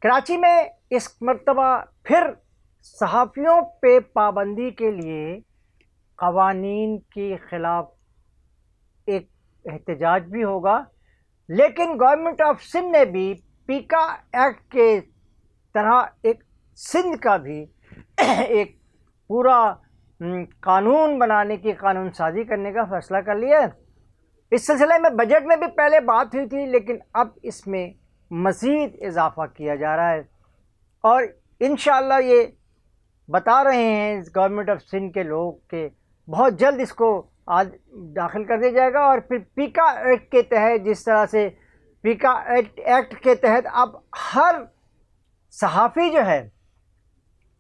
کراچی میں اس مرتبہ پھر صحافیوں پہ پابندی کے لیے قوانین کے خلاف ایک احتجاج بھی ہوگا، لیکن گورنمنٹ آف سندھ نے بھی پیکا ایکٹ کے طرح ایک سندھ کا بھی ایک پورا قانون بنانے کی قانون سازی کرنے کا فیصلہ کر لیا ہے۔ اس سلسلے میں بجٹ میں بھی پہلے بات ہوئی تھی، لیکن اب اس میں مزید اضافہ کیا جا رہا ہے، اور انشاءاللہ یہ بتا رہے ہیں گورنمنٹ آف سندھ کے لوگ کہ بہت جلد اس کو داخل کر دیا جائے گا، اور پھر پیکا ایکٹ کے تحت جس طرح سے پیکا ایکٹ کے تحت اب ہر صحافی جو ہے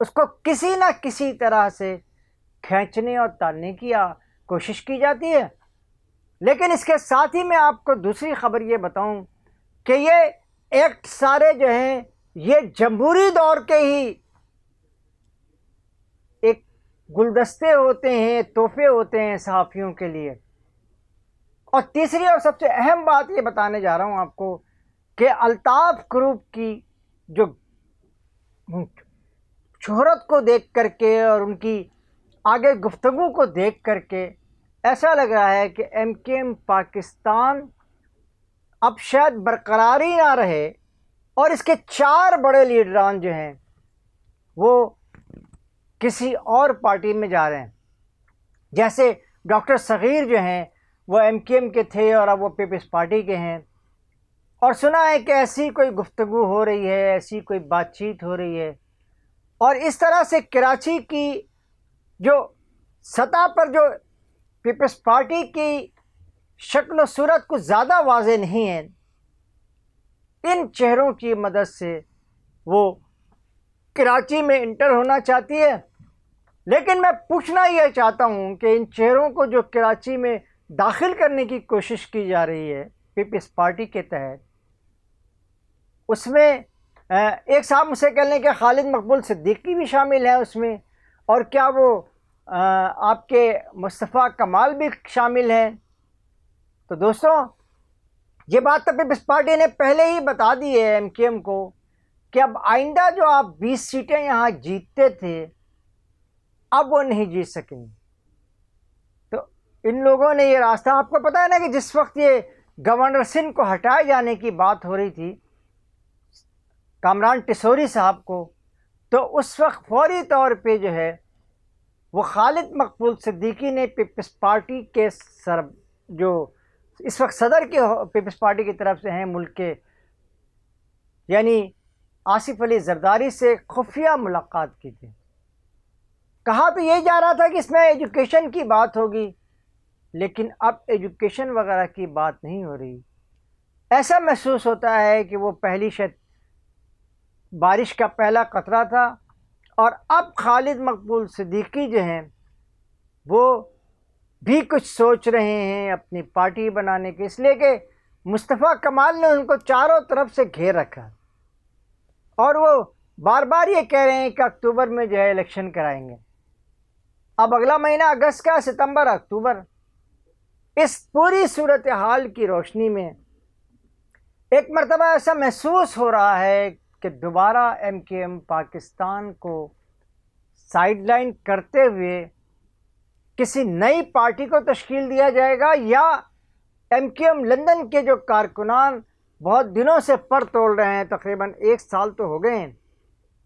اس کو کسی نہ کسی طرح سے کھینچنے اور تالنے کی کوشش کی جاتی ہے۔ لیکن اس کے ساتھ ہی میں آپ کو دوسری خبر یہ بتاؤں کہ یہ ایکٹ سارے جو ہیں یہ جمہوری دور کے ہی ایک گلدستے ہوتے ہیں، تحفے ہوتے ہیں صحافیوں کے لیے۔ اور تیسری اور سب سے اہم بات یہ بتانے جا رہا ہوں آپ کو کہ الطاف گروپ کی جو شہرت کو دیکھ کر کے اور ان کی آگے گفتگو کو دیکھ کر کے ایسا لگ رہا ہے کہ ایم کیو ایم پاکستان اب شاید برقرار ہی نہ رہے، اور اس کے 4 بڑے لیڈران جو ہیں وہ کسی اور پارٹی میں جا رہے ہیں۔ جیسے ڈاکٹر صغیر جو ہیں وہ ایم کیو ایم کے تھے اور اب وہ پیپلز پارٹی کے ہیں، اور سنا ہے کہ ایسی کوئی گفتگو ہو رہی ہے، ایسی کوئی بات چیت ہو رہی ہے، اور اس طرح سے کراچی کی جو سطح پر جو پیپلز پارٹی کی شکل و صورت کچھ زیادہ واضح نہیں ہے، ان چہروں کی مدد سے وہ کراچی میں انٹر ہونا چاہتی ہے۔ لیکن میں پوچھنا یہ چاہتا ہوں کہ ان چہروں کو جو کراچی میں داخل کرنے کی کوشش کی جا رہی ہے پیپلز پارٹی کے تحت، اس میں ایک صاحب مجھ سے کہہ لیں کہ خالد مقبول صدیقی بھی شامل ہے اس میں، اور کیا وہ آپ کے مصطفیٰ کمال بھی شامل ہیں۔ تو دوستوں، یہ بات تو پیپلز پارٹی نے پہلے ہی بتا دی ہے ایم کیو ایم کو کہ اب آئندہ جو آپ 20 سیٹیں یہاں جیتتے تھے اب وہ نہیں جیت سکیں گے۔ تو ان لوگوں نے یہ راستہ، آپ کو پتہ ہے نا کہ جس وقت یہ گورنر سندھ کو ہٹائے جانے کی بات ہو رہی تھی کامران ٹیسوری صاحب کو، تو اس وقت فوری طور پہ جو ہے وہ خالد مقبول صدیقی نے پیپلز پارٹی کے جو اس وقت صدر کے پیپلز پارٹی کی طرف سے ہیں ملک کے، یعنی آصف علی زرداری سے خفیہ ملاقات کی تھی۔ کہا تو یہ جا رہا تھا کہ اس میں ایجوکیشن کی بات ہوگی، لیکن اب ایجوکیشن وغیرہ کی بات نہیں ہو رہی۔ ایسا محسوس ہوتا ہے کہ وہ پہلی شاید بارش کا پہلا قطرہ تھا، اور اب خالد مقبول صدیقی جو ہیں وہ بھی کچھ سوچ رہے ہیں اپنی پارٹی بنانے کے، اس لیے کہ مصطفیٰ کمال نے ان کو چاروں طرف سے گھیر رکھا، اور وہ بار بار یہ کہہ رہے ہیں کہ اکتوبر میں جو ہے الیکشن کرائیں گے۔ اب اگلا مہینہ اگست کا، ستمبر اکتوبر، اس پوری صورتحال کی روشنی میں ایک مرتبہ ایسا محسوس ہو رہا ہے کہ دوبارہ ایم کیو ایم پاکستان کو سائیڈ لائن کرتے ہوئے کسی نئی پارٹی کو تشکیل دیا جائے گا، یا ایم کیو ایم لندن کے جو کارکنان بہت دنوں سے پر توڑ رہے ہیں، تقریباً 1 سال تو ہو گئے ہیں،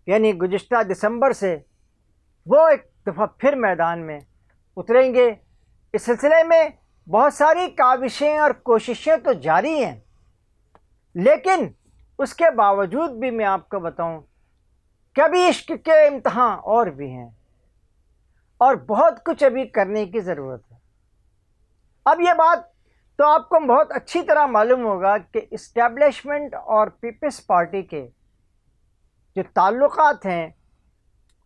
یعنی گزشتہ دسمبر سے، وہ ایک دفعہ پھر میدان میں اتریں گے۔ اس سلسلے میں بہت ساری کاوشیں اور کوششیں تو جاری ہیں، لیکن اس کے باوجود بھی میں آپ کو بتاؤں کہ ابھی عشق کے امتحان اور بھی ہیں، اور بہت کچھ ابھی کرنے کی ضرورت ہے۔ اب یہ بات تو آپ کو بہت اچھی طرح معلوم ہوگا کہ اسٹیبلشمنٹ اور پیپلز پارٹی کے جو تعلقات ہیں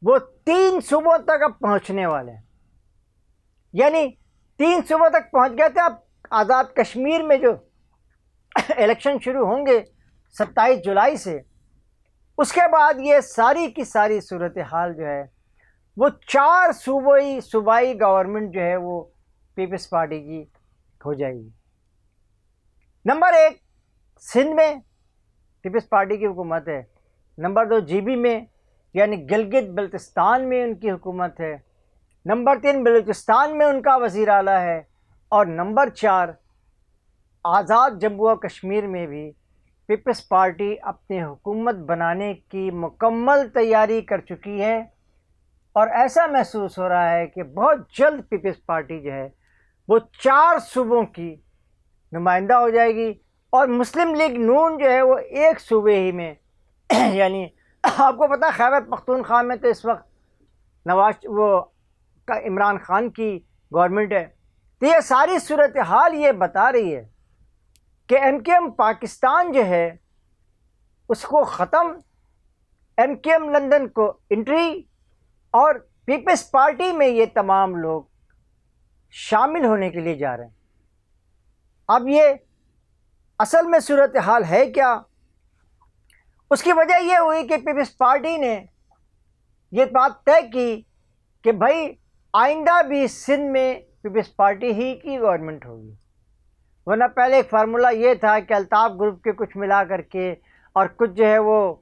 وہ 3 صوبوں تک اب پہنچنے والے ہیں، یعنی 3 صوبوں تک پہنچ گئے تھے۔ اب آزاد کشمیر میں جو الیکشن شروع ہوں گے 27 جولائی سے، اس کے بعد یہ ساری کی ساری صورتحال جو ہے وہ 4 صوبائی گورنمنٹ جو ہے وہ پیپلز پارٹی کی ہو جائے گی۔ نمبر 1 سندھ میں پیپلز پارٹی کی حکومت ہے، نمبر 2 جی بی میں یعنی گلگت بلتستان میں ان کی حکومت ہے، نمبر 3 بلوچستان میں ان کا وزیر اعلیٰ ہے، اور نمبر 4 آزاد جموں و کشمیر میں بھی پیپلز پارٹی اپنی حکومت بنانے کی مکمل تیاری کر چکی ہے، اور ایسا محسوس ہو رہا ہے کہ بہت جلد پیپلز پارٹی جو ہے وہ 4 صوبوں کی نمائندہ ہو جائے گی، اور مسلم لیگ نون جو ہے وہ ایک صوبے ہی میں یعنی آپ کو پتہ خیبر پختونخوا میں تو اس وقت عمران خان کی گورنمنٹ ہے، تو یہ ساری صورتحال یہ بتا رہی ہے کہ ایم کیو ایم پاکستان جو ہے اس کو ختم، ایم کیو ایم لندن کو انٹری، اور پیپلز پارٹی میں یہ تمام لوگ شامل ہونے کے لیے جا رہے ہیں۔ اب یہ اصل میں صورتحال ہے کیا؟ اس کی وجہ یہ ہوئی کہ پیپلز پارٹی نے یہ بات طے کی کہ بھائی آئندہ بھی سندھ میں پیپلز پارٹی ہی کی گورنمنٹ ہوگی، ورنہ پہلے ایک فارمولہ یہ تھا کہ الطاف گروپ کے کچھ ملا کر کے اور کچھ جو ہے وہ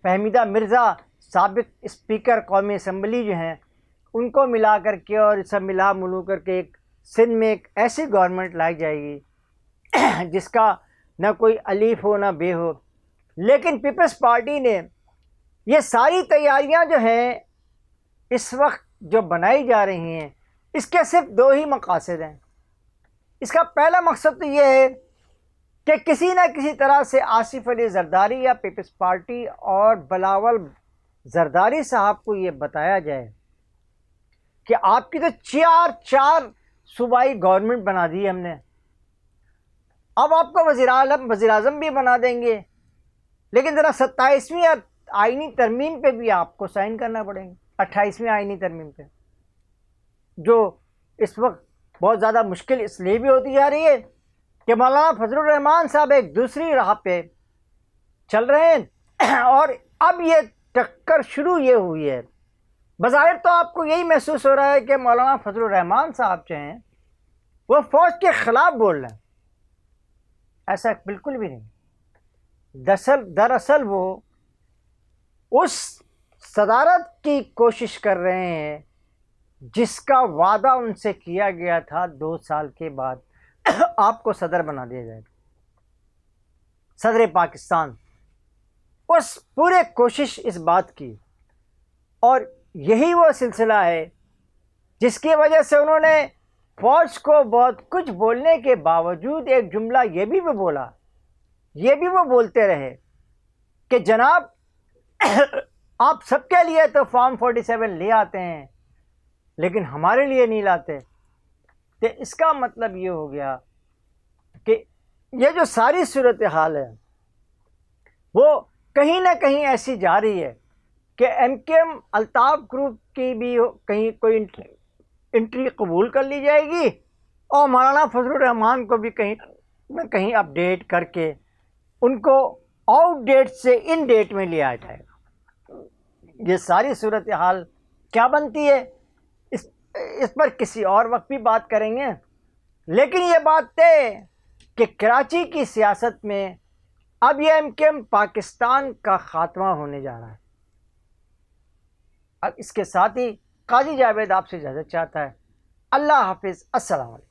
فہمیدہ مرزا سابق اسپیکر قومی اسمبلی جو ہیں ان کو ملا کر کے اور سب ملا ملو کر کے ایک سندھ میں ایک ایسی گورنمنٹ لائی جائے گی جس کا نہ کوئی الف ہو نہ بے ہو۔ لیکن پیپلز پارٹی نے یہ ساری تیاریاں جو ہیں اس وقت جو بنائی جا رہی ہیں اس کے صرف 2 ہی مقاصد ہیں۔ اس کا پہلا مقصد تو یہ ہے کہ کسی نہ کسی طرح سے آصف علی زرداری یا پیپلز پارٹی اور بلاول زرداری صاحب کو یہ بتایا جائے کہ آپ کی تو 4 صوبائی گورنمنٹ بنا دی ہم نے، اب آپ کو وزیر اعظم بھی بنا دیں گے، لیکن ذرا 27ویں آئینی ترمیم پہ بھی آپ کو سائن کرنا پڑیں گے، 28ویں آئینی ترمیم پہ، جو اس وقت بہت زیادہ مشکل اس لیے بھی ہوتی جا رہی ہے کہ مولانا فضل الرحمان صاحب ایک دوسری راہ پہ چل رہے ہیں، اور اب یہ ٹکر شروع یہ ہوئی ہے۔ بظاہر تو آپ کو یہی محسوس ہو رہا ہے کہ مولانا فضل الرحمان صاحب جو ہیں وہ فوج کے خلاف بول رہے ہیں، ایسا بالکل بھی نہیں۔ دراصل وہ اس صدارت کی کوشش کر رہے ہیں جس کا وعدہ ان سے کیا گیا تھا 2 سال کے بعد آپ کو صدر بنا دیا جائے گا، صدر پاکستان۔ اس پورے کوشش اس بات کی، اور یہی وہ سلسلہ ہے جس کی وجہ سے انہوں نے فوج کو بہت کچھ بولنے کے باوجود ایک جملہ یہ بھی وہ بولتے رہے کہ جناب آپ سب کے لیے تو فارم 47 لے آتے ہیں لیکن ہمارے لیے نہیں لاتے۔ تو اس کا مطلب یہ ہو گیا کہ یہ جو ساری صورتحال ہے وہ کہیں نہ کہیں ایسی جا رہی ہے کہ M Q M Altaf group کی بھی کہیں کوئی انٹری قبول کر لی جائے گی، اور مولانا فضل الرحمان کو بھی کہیں نہ کہیں اپ ڈیٹ کر کے ان کو آؤٹ ڈیٹ سے ان ڈیٹ میں لے آیا جائے گا۔ یہ ساری صورتحال کیا بنتی ہے اس پر کسی اور وقت بھی بات کریں گے، لیکن یہ بات طے کہ کراچی کی سیاست میں اب یہ ایم کیو ایم پاکستان کا خاتمہ ہونے جا رہا ہے۔ اب اس کے ساتھ ہی قاضی جاوید آپ سے اجازت چاہتا ہے۔ اللہ حافظ، السلام علیکم۔